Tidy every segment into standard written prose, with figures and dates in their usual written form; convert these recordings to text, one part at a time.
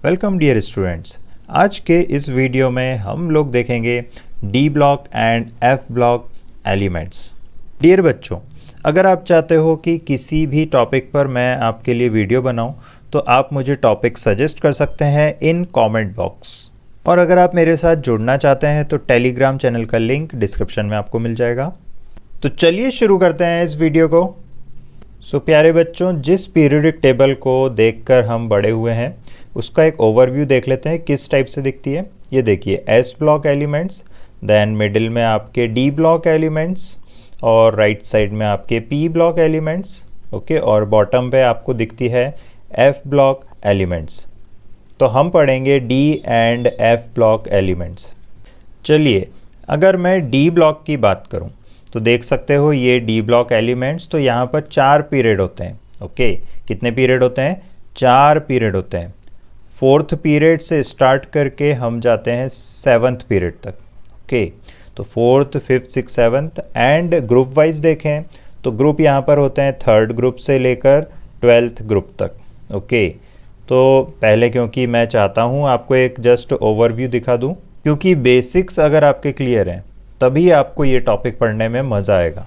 Welcome dear students. आज के इस वीडियो में हम लोग देखेंगे D block and F block elements. Dear बच्चों, अगर आप चाहते हो कि किसी भी टॉपिक पर मैं आपके लिए वीडियो बनाऊं तो आप मुझे टॉपिक सजेस्ट कर सकते हैं इन कमेंट बॉक्स। और अगर आप मेरे साथ जुड़ना चाहते हैं तो टेलीग्राम चैनल का लिंक डिस्क्रिप्शन में आपको मिल जाएगा। तो चलिए शुरू करते हैं इस वीडियो को। प्यारे बच्चों, जिस पीरियोडिक टेबल को देखकर हम बड़े हुए हैं उसका एक ओवरव्यू देख लेते हैं किस टाइप से दिखती है। ये देखिए S block elements, then middle में आपके डी ब्लॉक एलिमेंट्स और राइट साइड में आपके पी ब्लॉक एलिमेंट्स, ओके, और बॉटम पे आपको दिखती है एफ ब्लॉक एलिमेंट्स। तो हम पढ़ेंगे D and F block elements. चलिए, अगर मैं डी ब्लॉक की बात करूं तो देख सकते हो ये डी ब्लॉक एलिमेंट्स, तो यहाँ पर 4 पीरियड होते हैं। ओके, कितने पीरियड होते हैं? 4 पीरियड होते हैं। 4th पीरियड से स्टार्ट करके हम जाते हैं 7th पीरियड तक। ओके, तो 4th, 5th, 6th, 7th and group wise देखें तो ग्रुप यहाँ पर होते हैं 3rd ग्रुप से लेकर 12th ग्रुप तक। ओके, तो पहले क्योंकि मैं चाहता हूँ आपको एक जस्ट ओवरव्यू दिखा दूँ, क्योंकि बेसिक्स अगर आपके क्लियर हैं तभी आपको ये टॉपिक पढ़ने में मज़ा आएगा।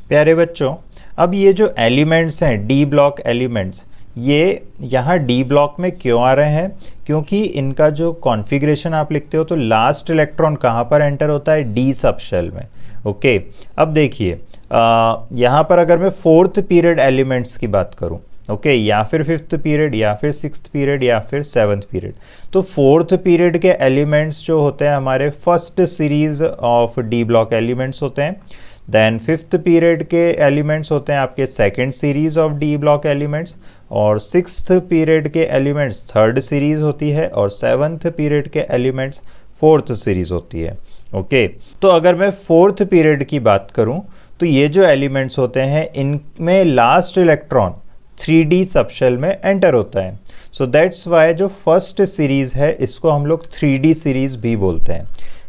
प्यारे बच्चों, अब ये जो एलिमेंट्स हैं डी ब्लॉक एलिमेंट्स, ये यहाँ डी ब्लॉक में क्यों आ रहे हैं? क्योंकि इनका जो कॉन्फ़िगरेशन आप लिखते हो तो लास्ट इलेक्ट्रॉन कहाँ पर एंटर होता है? डी सब शेल में। ओके, अब देखिए यहाँ पर अगर मैं 4th पीरियड एलिमेंट्स की बात करूँ, ओके, या फिर 5th पीरियड या फिर 6th पीरियड या फिर 7th पीरियड, तो 4th पीरियड के एलिमेंट्स जो होते हैं हमारे first series of D block elements होते हैं। देन 5th पीरियड के एलिमेंट्स होते हैं आपके second series of D block elements, और 6th पीरियड के एलिमेंट्स 3rd सीरीज होती है, और 7th पीरियड के एलिमेंट्स 4th सीरीज होती है। ओके, तो अगर मैं 4th पीरियड की बात करूं तो ये जो एलिमेंट्स होते हैं इनमें लास्ट इलेक्ट्रॉन 3D सबशेल में एंटर होता है। सो दैट्स वाई जो फर्स्ट सीरीज है इसको हम लोग 3D सीरीज भी बोलते हैं।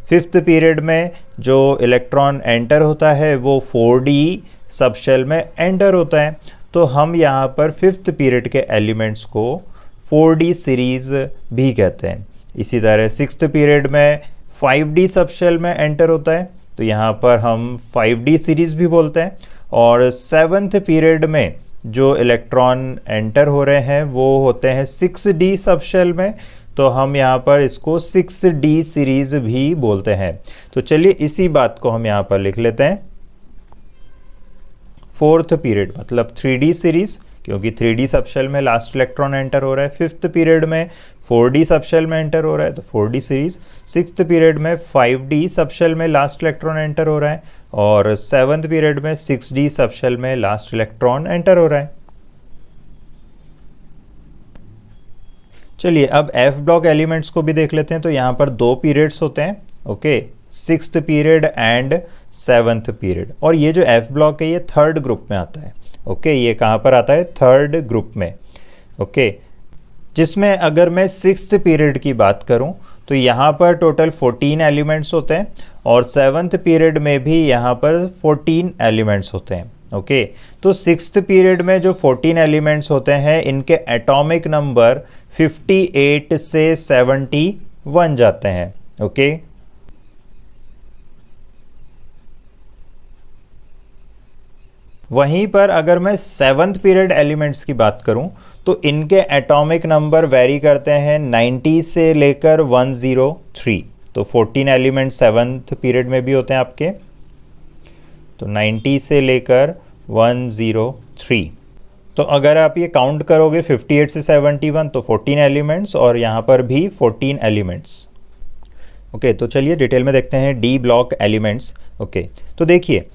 5th पीरियड में जो इलेक्ट्रॉन एंटर होता है वो 4D सबशेल में एंटर होता है, तो हम यहाँ पर 5th पीरियड के एलिमेंट्स को 4D सीरीज भी कहते हैं। इसी तरह 6th पीरियड में 5D सबशेल में एंटर होता है, तो यहाँ पर हम 5D सीरीज भी बोलते हैं। और 7th पीरियड में जो इलेक्ट्रॉन एंटर हो रहे हैं वो होते हैं 6D सबशेल में, तो हम यहाँ पर इसको 6D सीरीज भी बोलते हैं। तो चलिए इसी बात को हम यहाँ पर लिख लेते हैं। 4th पीरियड मतलब 3D सीरीज, क्योंकि 3D सबशेल में लास्ट इलेक्ट्रॉन एंटर हो रहा है। 5th पीरियड में 4D सबशेल में एंटर हो रहा है तो 4D सीरीज। 6th पीरियड में 5D सबशेल में लास्ट इलेक्ट्रॉन एंटर हो रहा है, और 7th पीरियड में 6D सबशेल में लास्ट इलेक्ट्रॉन एंटर हो रहा है। चलिए अब एफ ब्लॉक एलिमेंट्स को भी देख लेते हैं। तो यहाँ पर 2 पीरियड्स होते हैं, okay, 6th period and 7th period, और ये जो एफ ब्लॉक है ये 3rd ग्रुप में आता है। ओके, ये कहाँ पर आता है? 3rd ग्रुप में। ओके, जिसमें अगर मैं 6th पीरियड की बात करूं तो यहाँ पर टोटल 14 एलिमेंट्स होते हैं, और 7th पीरियड में भी यहाँ पर 14 एलिमेंट्स होते हैं। ओके, तो 6th पीरियड में जो 14 एलिमेंट्स होते हैं इनके एटॉमिक नंबर 58 से 71 जाते हैं। ओके, वहीं पर अगर मैं 7th पीरियड एलिमेंट्स की बात करूं तो इनके एटॉमिक नंबर वेरी करते हैं 90 से लेकर 103। तो 14 एलिमेंट 7th पीरियड में भी होते हैं आपके, तो 90 से लेकर 103। तो अगर आप ये काउंट करोगे 58 से 71 तो 14 एलिमेंट्स, और यहाँ पर भी 14 एलिमेंट्स। ओके, तो चलिए डिटेल में देखते हैं डी ब्लॉक एलिमेंट्स। ओके, तो देखिए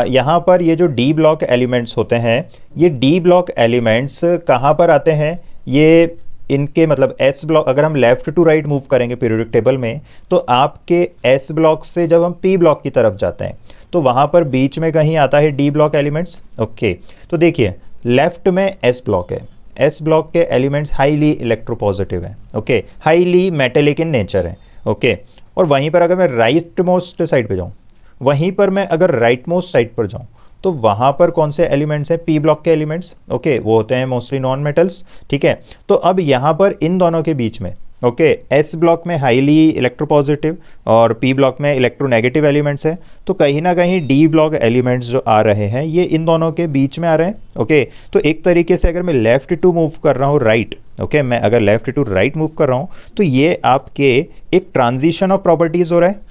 यहाँ पर ये जो डी ब्लॉक एलिमेंट्स होते हैं, ये डी ब्लॉक एलिमेंट्स कहाँ पर आते हैं? ये इनके मतलब एस ब्लॉक, अगर हम लेफ़्ट टू राइट मूव करेंगे पीरियोडिक टेबल में तो आपके एस ब्लॉक से जब हम पी ब्लॉक की तरफ जाते हैं तो वहाँ पर बीच में कहीं आता है डी ब्लॉक एलिमेंट्स। ओके, तो देखिए लेफ़्ट में एस ब्लॉक है। एस ब्लॉक के एलिमेंट्स हाईली इलेक्ट्रोपॉजिटिव हैं। Okay, highly metallic in nature है। ओके, और वहीं पर अगर मैं राइट मोस्ट साइड पे जाऊँ, वहीं पर मैं अगर राइट मोस्ट साइड पर जाऊँ तो वहाँ पर कौन से एलिमेंट्स हैं, पी ब्लॉक के एलिमेंट्स, ओके, वो होते हैं मोस्टली नॉन मेटल्स, ठीक है। तो अब यहाँ पर इन दोनों के बीच में, ओके, एस ब्लॉक में हाईली इलेक्ट्रोपॉजिटिव और पी ब्लॉक में इलेक्ट्रोनेगेटिव एलिमेंट्स हैं, तो कहीं ना कहीं डी ब्लॉक एलिमेंट्स जो आ रहे हैं ये इन दोनों के बीच में आ रहे हैं, ओके। तो एक तरीके से अगर मैं लेफ्ट टू मूव कर रहा हूँ राइट, ओके, मैं अगर लेफ्ट टू राइट मूव कर रहा हूँ तो ये आपके एक ट्रांजिशन ऑफ प्रॉपर्टीज़ हो रहा है।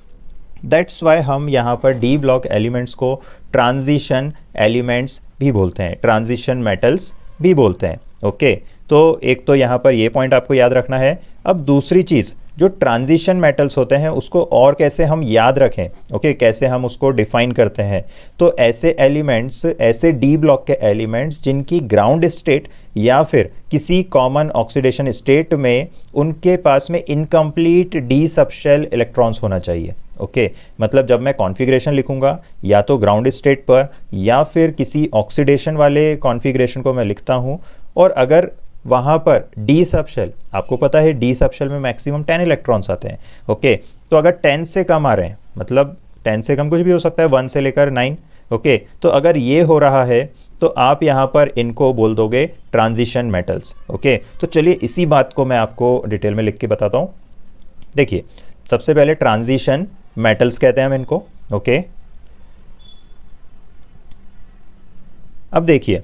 दैट्स वाई हम यहाँ पर डी ब्लॉक एलिमेंट्स को ट्रांजिशन एलिमेंट्स भी बोलते हैं, ट्रांजिशन मेटल्स भी बोलते हैं, ओके। तो एक तो यहाँ पर ये पॉइंट आपको याद रखना है। अब दूसरी चीज़, जो ट्रांजिशन मेटल्स होते हैं उसको और कैसे हम याद रखें, ओके, कैसे हम उसको डिफाइन करते हैं, तो ऐसे एलिमेंट्स, ऐसे डी ब्लॉक के एलिमेंट्स जिनकी ग्राउंड स्टेट या फिर किसी कॉमन ऑक्सीडेशन स्टेट में उनके पास में इनकम्प्लीट डी सबशेल इलेक्ट्रॉन्स होना चाहिए, ओके। मतलब जब मैं कॉन्फ़िगरेशन लिखूंगा या तो ग्राउंड स्टेट पर या फिर किसी ऑक्सीडेशन वाले कॉन्फ़िगरेशन को मैं लिखता हूं, और अगर वहाँ पर डी सबशेल, आपको पता है डी सबशेल में मैक्सिमम 10 इलेक्ट्रॉन्स आते हैं, ओके। तो अगर 10 से कम आ रहे हैं, मतलब 10 से कम कुछ भी हो सकता है, 1 से लेकर 9, ओके, तो अगर ये हो रहा है तो आप यहाँ पर इनको बोल दोगे ट्रांजिशन मेटल्स, ओके। तो चलिए इसी बात को मैं आपको डिटेल में लिख के बताता हूँ। देखिए, सबसे पहले ट्रांजिशन मेटल्स कहते हैं हम इनको, ओके। अब देखिए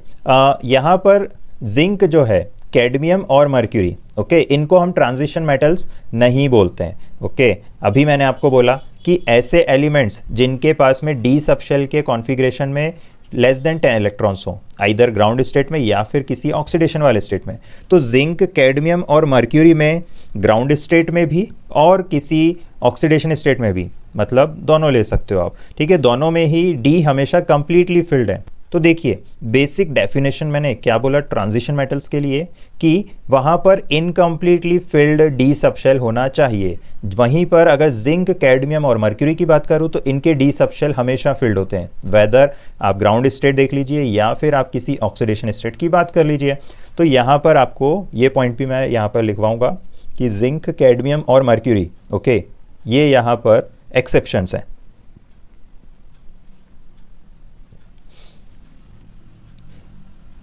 यहाँ पर जिंक जो है, कैडमियम और मर्क्यूरी, ओके, इनको हम ट्रांजिशन मेटल्स नहीं बोलते हैं, ओके। अभी मैंने आपको बोला कि ऐसे एलिमेंट्स जिनके पास में डी सबशेल के कॉन्फ़िगरेशन में लेस देन 10 इलेक्ट्रॉन्स हो, आइदर ग्राउंड स्टेट में या फिर किसी ऑक्सीडेशन वाले स्टेट में, तो जिंक, कैडमियम और मर्क्यूरी में ग्राउंड स्टेट में भी और किसी ऑक्सीडेशन स्टेट में भी, मतलब दोनों ले सकते हो आप, ठीक है। दोनों में ही डी हमेशा कंप्लीटली फिल्ड है। तो देखिए, बेसिक डेफिनेशन मैंने क्या बोला ट्रांजिशन मेटल्स के लिए, कि वहाँ पर इनकम्प्लीटली फिल्ड डी सबशेल होना चाहिए। वहीं पर अगर जिंक, कैडमियम और मर्क्यूरी की बात करूँ तो इनके डी सबशेल हमेशा फिल्ड होते हैं, वेदर आप ग्राउंड स्टेट देख लीजिए या फिर आप किसी ऑक्सीडेशन स्टेट की बात कर लीजिए। तो यहाँ पर आपको ये पॉइंट भी मैं यहाँ पर लिखवाऊँगा कि जिंक, कैडमियम और मर्क्यूरी, ओके, ये यहाँ पर एक्सेप्शंस हैं।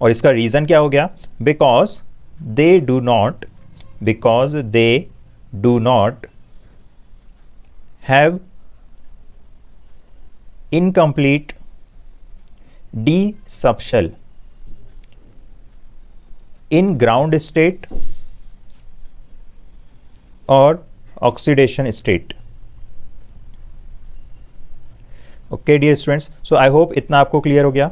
और इसका रीज़न क्या हो गया, because they do not have incomplete D subshell in ground state और oxidation state, okay dear students. So I hope इतना आपको क्लियर हो गया।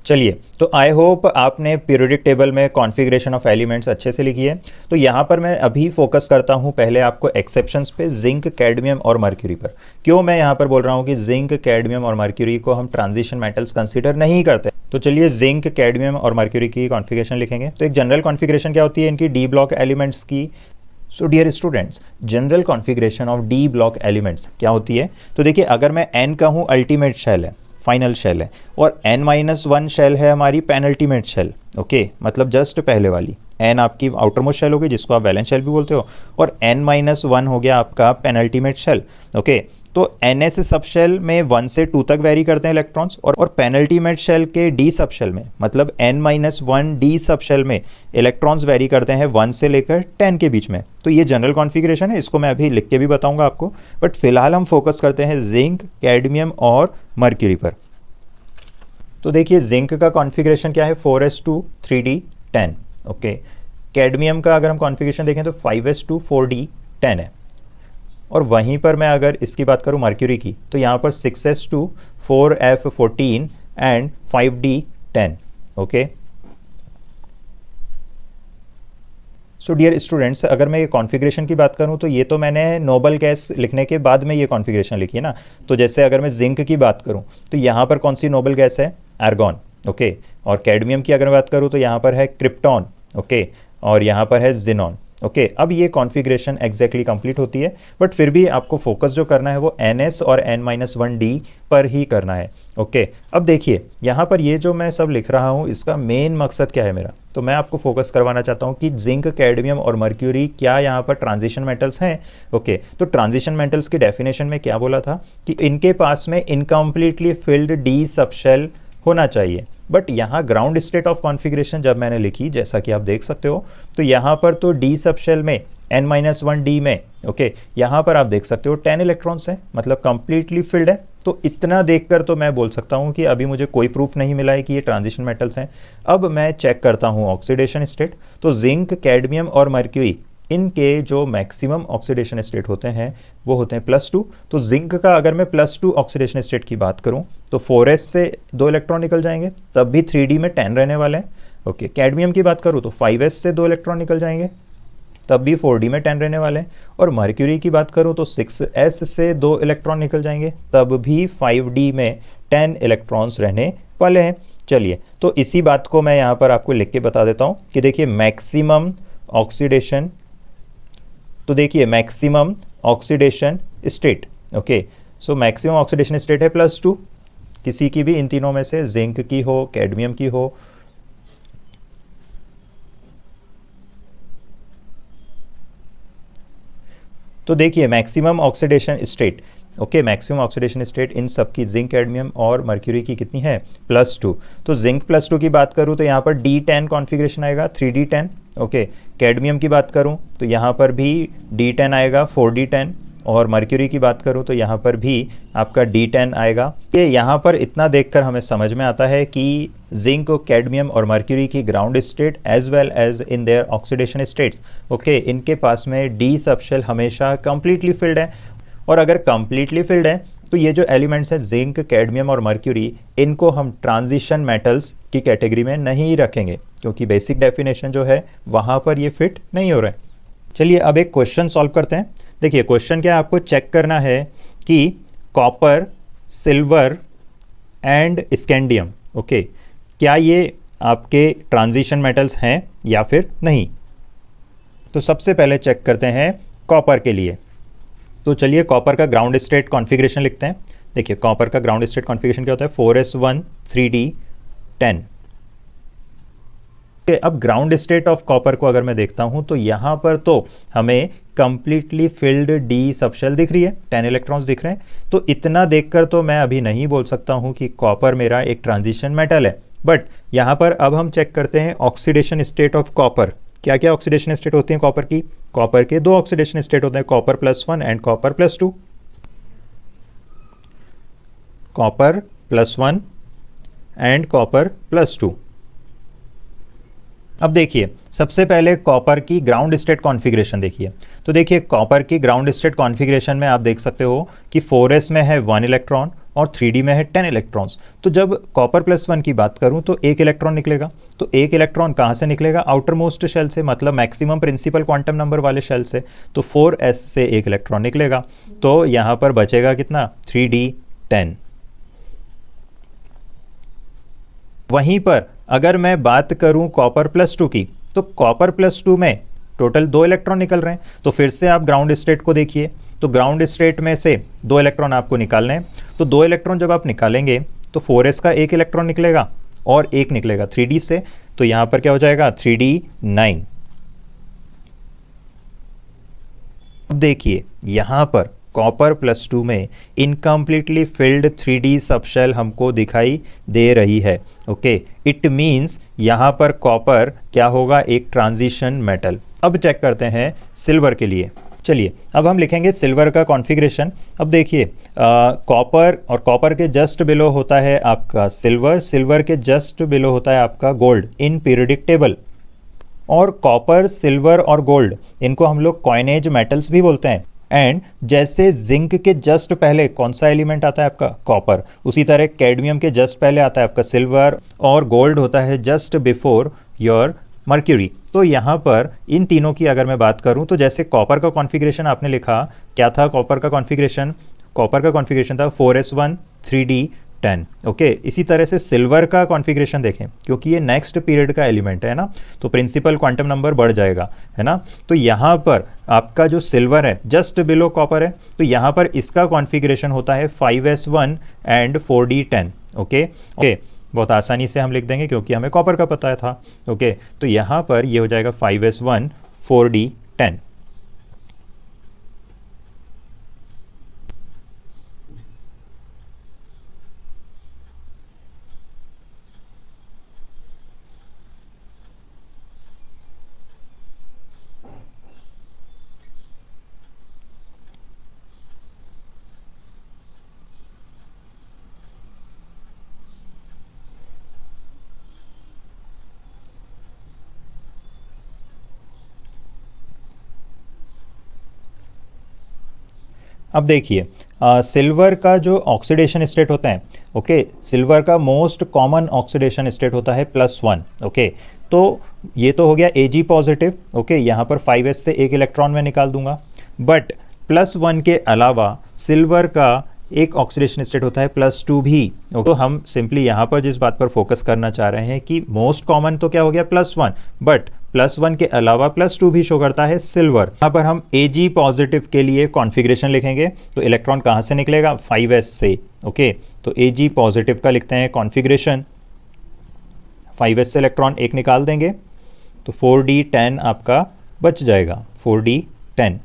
चलिए, तो आई होप आपने पीरियोडिक टेबल में कॉन्फ़िगरेशन ऑफ एलिमेंट्स अच्छे से लिखी है। तो यहाँ पर मैं अभी फोकस करता हूँ पहले आपको एक्सेप्शंस पे, जिंक, कैडमियम और मर्क्यूरी पर। क्यों मैं यहाँ पर बोल रहा हूँ कि जिंक, कैडमियम और मर्क्यूरी को हम ट्रांजिशन मेटल्स कंसीडर नहीं करते। तो चलिए जिंक, कैडमियम और मर्क्यूरी की कॉन्फ़िगरेशन लिखेंगे। तो एक जनरल कॉन्फ़िगरेशन क्या होती है इनकी डी ब्लॉक एलिमेंट्स की। So dear students, general configuration of D block elements क्या होती है। तो देखिए, अगर मैं एन कहूँ अल्टीमेट शेल है, फाइनल शेल है, और n-1 शेल है हमारी पेनल्टीमेट शेल, ओके, मतलब जस्ट पहले वाली। n आपकी आउटर मोस्ट शेल होगी जिसको आप वैलेंस शेल भी बोलते हो, और n-1 हो गया आपका पेनल्टीमेट शेल, ओके। तो ns सब शेल में 1 से 2 तक वेरी करते हैं इलेक्ट्रॉन्स, और पेनल्टीमेट शेल के डी सब शेल में, मतलब n-1 डी सब शेल में इलेक्ट्रॉन्स वेरी करते हैं 1 से लेकर 10 के बीच में। तो ये जनरल कॉन्फ़िगरेशन है, इसको मैं अभी लिख के भी बताऊंगा आपको, बट फिलहाल हम फोकस करते हैं जिंक, कैडमियम और मर्क्यूरी पर। तो देखिए, जिंक का कॉन्फ़िगरेशन क्या है, 4s2 3d10, ओके। कैडमियम का अगर हम कॉन्फ़िगरेशन देखें तो 5s2 4d10 है। और वहीं पर मैं अगर इसकी बात करूं मर्क्यूरी की, तो यहाँ पर 6s2 4f14 एंड 5d10, ओके। सो डियर स्टूडेंट्स, अगर मैं ये कॉन्फ़िगरेशन की बात करूं तो ये तो मैंने नोबल गैस लिखने के बाद में ये कॉन्फ़िगरेशन लिखी है ना। तो जैसे अगर मैं जिंक की बात करूं तो यहाँ पर कौन सी नोबल गैस है, आर्गॉन, ओके। और कैडमियम की अगर मैं बात करूं तो यहाँ पर है क्रिप्टॉन, ओके, और यहाँ पर है जिनॉन, ओके अब ये कॉन्फ़िगरेशन एग्जैक्टली कंप्लीट होती है, बट फिर भी आपको फोकस जो करना है वो NS और N-1D पर ही करना है। ओके अब देखिए यहाँ पर ये जो मैं सब लिख रहा हूँ इसका मेन मकसद क्या है मेरा, तो मैं आपको फोकस करवाना चाहता हूँ कि जिंक, कैडमियम और मर्क्यूरी क्या यहाँ पर ट्रांजिशन मेटल्स हैं। ओके तो ट्रांजिशन मेटल्स की डेफिनेशन में क्या बोला था कि इनके पास में इनकम्प्लीटली फिल्ड डी सबशेल होना चाहिए, बट यहाँ ग्राउंड स्टेट ऑफ कॉन्फ़िगरेशन जब मैंने लिखी, जैसा कि आप देख सकते हो, तो यहाँ पर तो डी सबशेल में N-1D में ओके यहाँ पर आप देख सकते हो 10 इलेक्ट्रॉन्स हैं, मतलब कंप्लीटली फिल्ड है। तो इतना देखकर तो मैं बोल सकता हूँ कि अभी मुझे कोई प्रूफ नहीं मिला है कि ये ट्रांजिशन मेटल्स हैं। अब मैं चेक करता हूँ ऑक्सीडेशन स्टेट, तो जिंक, कैडमियम और मर्क्यूरी इनके जो मैक्सिमम ऑक्सीडेशन स्टेट होते हैं वो होते हैं +2। तो जिंक का अगर मैं +2 ऑक्सीडेशन स्टेट की बात करूं तो 4s से 2 इलेक्ट्रॉन निकल जाएंगे, तब भी 3D में 10 रहने वाले हैं। ओके कैडमियम की बात करूं तो 5s से 2 इलेक्ट्रॉन निकल जाएंगे, तब भी 4D में 10 रहने वाले हैं। और मर्क्यूरी की बात करूं तो 6s से 2 इलेक्ट्रॉन निकल जाएंगे, तब भी 5D में 10 इलेक्ट्रॉन्स रहने वाले हैं। चलिए तो इसी बात को मैं यहाँ पर आपको लिख के बता देता हूँ कि देखिए मैक्सिमम ऑक्सीडेशन, तो देखिए maximum oxidation state, okay so maximum oxidation state है +2, किसी की भी इन तीनों में से, जिंक की हो, कैडमियम की हो, तो देखिए maximum oxidation state, okay maximum oxidation state in सब की जिंक, कैडमियम और मर्क्यूरी की कितनी है +2। तो जिंक +2 की बात करूँ तो यहाँ पर D10 कॉन्फ़िगरेशन आएगा 3D10। ओके कैडमियम की बात करूँ तो यहाँ पर भी D10 आएगा 4D10, और मर्क्यूरी की बात करूँ तो यहाँ पर भी आपका D10 आएगा। ये यहाँ पर इतना देखकर हमें समझ में आता है कि जिंक, कैडमियम और मर्क्यूरी की ground state as well as in their oxidation states, okay इनके पास में डी सबशेल हमेशा कंप्लीटली फिल्ड है। और अगर कंप्लीटली फिल्ड है तो ये जो एलिमेंट्स हैं जिंक, कैडमियम और मर्क्यूरी, इनको हम ट्रांजिशन मेटल्स की कैटेगरी में नहीं रखेंगे, क्योंकि बेसिक डेफिनेशन जो है वहाँ पर ये फिट नहीं हो रहा है। चलिए अब एक क्वेश्चन सॉल्व करते हैं। देखिए क्वेश्चन क्या है, आपको चेक करना है कि copper, silver and scandium, okay क्या ये आपके ट्रांजिशन मेटल्स हैं या फिर नहीं। तो सबसे पहले चेक करते हैं कॉपर के लिए। तो चलिए कॉपर का ग्राउंड स्टेट कॉन्फ़िगरेशन लिखते हैं। देखिए कॉपर का ग्राउंड स्टेट कॉन्फ़िगरेशन क्या होता है, 4s1 3d10। अब ग्राउंड स्टेट ऑफ कॉपर को अगर मैं देखता हूं तो यहां पर तो हमें कंप्लीटली फिल्ड डी सबशेल दिख रही है, 10 इलेक्ट्रॉन्स दिख रहे हैं। तो इतना देखकर तो मैं अभी नहीं बोल सकता हूं कि कॉपर मेरा एक ट्रांजिशन मेटल है। बट यहां पर अब हम चेक करते हैं ऑक्सीडेशन स्टेट ऑफ कॉपर। क्या क्या ऑक्सीडेशन स्टेट होती हैं कॉपर की? कॉपर के 2 ऑक्सीडेशन स्टेट होते हैं, copper +1 and copper +2। Copper +1 and copper +2। अब देखिए सबसे पहले कॉपर की ग्राउंड स्टेट कॉन्फ़िगरेशन देखिए। तो देखिए कॉपर की ग्राउंड स्टेट कॉन्फ़िगरेशन में आप देख सकते हो कि 4s में है 1 इलेक्ट्रॉन और 3d में है 10 इलेक्ट्रॉन्स। तो जब कॉपर +1 की बात करूं तो 1 इलेक्ट्रॉन निकलेगा। तो 1 इलेक्ट्रॉन कहां से निकलेगा? आउटर मोस्ट शेल से, मतलब मैक्सिमम प्रिंसिपल क्वांटम नंबर वाले शेल से। तो 4s से 1 इलेक्ट्रॉन निकलेगा, तो यहां पर बचेगा कितना? 3d10। वहीं पर अगर मैं बात करूं कॉपर +2 की, तो कॉपर +2 में टोटल 2 इलेक्ट्रॉन निकल रहे हैं। तो फिर से आप ग्राउंड स्टेट को देखिए, तो ग्राउंड स्टेट में से 2 इलेक्ट्रॉन आपको निकालने हैं। तो 2 इलेक्ट्रॉन जब आप निकालेंगे तो 4s का 1 इलेक्ट्रॉन निकलेगा और 1 निकलेगा 3d से। तो यहां पर क्या हो जाएगा? 3d9। अब देखिए यहां पर कॉपर +2 में इनकम्प्लीटली फिल्ड 3d सबशेल हमको दिखाई दे रही है। ओके इट मीन्स यहाँ पर कॉपर क्या होगा? एक ट्रांजिशन मेटल। अब चेक करते हैं सिल्वर के लिए। चलिए अब हम लिखेंगे सिल्वर का कॉन्फ़िगरेशन। अब देखिए कॉपर, और कॉपर के जस्ट बिलो होता है आपका सिल्वर, सिल्वर के जस्ट बिलो होता है आपका गोल्ड इन पीरियडिक टेबल। और कॉपर, सिल्वर और गोल्ड इनको हम लोग कॉइनेज मेटल्स भी बोलते हैं। एंड जैसे जिंक के जस्ट पहले कौन सा एलिमेंट आता है आपका? कॉपर। उसी तरह कैडमियम के जस्ट पहले आता है आपका सिल्वर, और गोल्ड होता है जस्ट बिफोर योर मर्क्यूरी। तो यहाँ पर इन तीनों की अगर मैं बात करूँ तो जैसे कॉपर का कॉन्फ़िगरेशन आपने लिखा, क्या था कॉपर का कॉन्फ़िगरेशन? कॉपर का कॉन्फ़िगरेशन था 4s1 3d 10। ओके, इसी तरह से सिल्वर का कॉन्फ़िगरेशन देखें, क्योंकि ये नेक्स्ट पीरियड का एलिमेंट है ना, तो प्रिंसिपल क्वांटम नंबर बढ़ जाएगा, है ना। तो यहाँ पर आपका जो सिल्वर है जस्ट बिलो कॉपर है, तो यहाँ पर इसका कॉन्फ़िगरेशन होता है 5s1 and 4d10। Okay okay, बहुत आसानी से हम लिख देंगे क्योंकि हमें कॉपर का पता था। ओके, तो यहाँ पर ये हो जाएगा 5s1 4d10। अब देखिए सिल्वर का जो ऑक्सीडेशन स्टेट होता है, ओके, सिल्वर का मोस्ट कॉमन ऑक्सीडेशन स्टेट होता है +1। ओके, तो ये तो हो गया Ag पॉजिटिव। ओके, यहाँ पर 5s से एक इलेक्ट्रॉन में निकाल दूंगा, बट +1 के अलावा सिल्वर का एक ऑक्सीडेशन स्टेट होता है +2 भी। तो हम सिंपली यहाँ पर जिस बात पर फोकस करना चाह रहे हैं कि मोस्ट कॉमन तो क्या हो गया +1, बट +1 के अलावा +2 भी शो करता है सिल्वर। यहाँ पर हम Ag पॉजिटिव के लिए कॉन्फ़िगरेशन लिखेंगे, तो इलेक्ट्रॉन कहाँ से निकलेगा, 5s से। ओके, तो Ag पॉजिटिव का लिखते हैं कॉन्फ़िगरेशन, 5s से इलेक्ट्रॉन एक निकाल देंगे तो 4d10 आपका बच जाएगा, 4d10।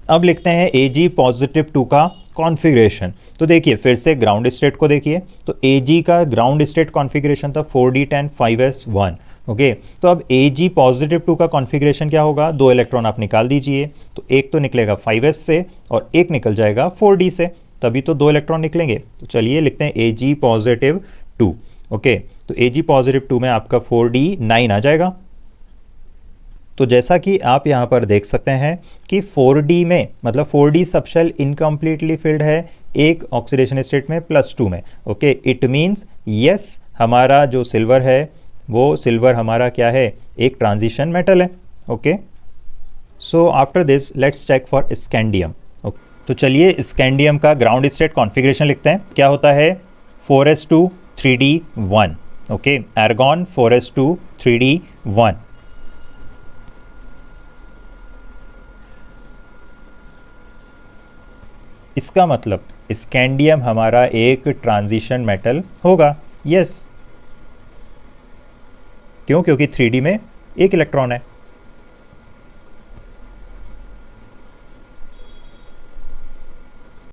अब लिखते हैं Ag पॉजिटिव 2 का कॉन्फ़िगरेशन। तो देखिए फिर से ग्राउंड स्टेट को देखिए, तो Ag का ग्राउंड स्टेट कॉन्फ़िगरेशन था 4d10 5s1। ओके, तो अब Ag पॉजिटिव 2 का कॉन्फ़िगरेशन क्या होगा, दो इलेक्ट्रॉन आप निकाल दीजिए, तो एक तो निकलेगा 5s से और एक निकल जाएगा 4d से, तभी तो दो इलेक्ट्रॉन निकलेंगे। तो चलिए लिखते हैं Ag पॉजिटिव 2। ओके, तो Ag पॉजिटिव 2 में आपका 4d9 आ जाएगा। तो जैसा कि आप यहाँ पर देख सकते हैं कि 4d में मतलब 4d सबशेल इनकम्प्लीटली फिल्ड है एक ऑक्सीडेशन स्टेट में +2 में। ओके, इट मीन्स यस, हमारा जो सिल्वर है वो सिल्वर हमारा क्या है, एक ट्रांजिशन मेटल है। Okay, so after this let's check for scandium. तो चलिए स्कैंडियम का ग्राउंड स्टेट कॉन्फ़िगरेशन लिखते हैं। क्या होता है, 4s2 3d1। Okay, argon 4s2 3d1। इसका मतलब स्कैंडियम हमारा एक ट्रांजिशन मेटल होगा। यस, क्यों, क्योंकि 3d में एक इलेक्ट्रॉन है।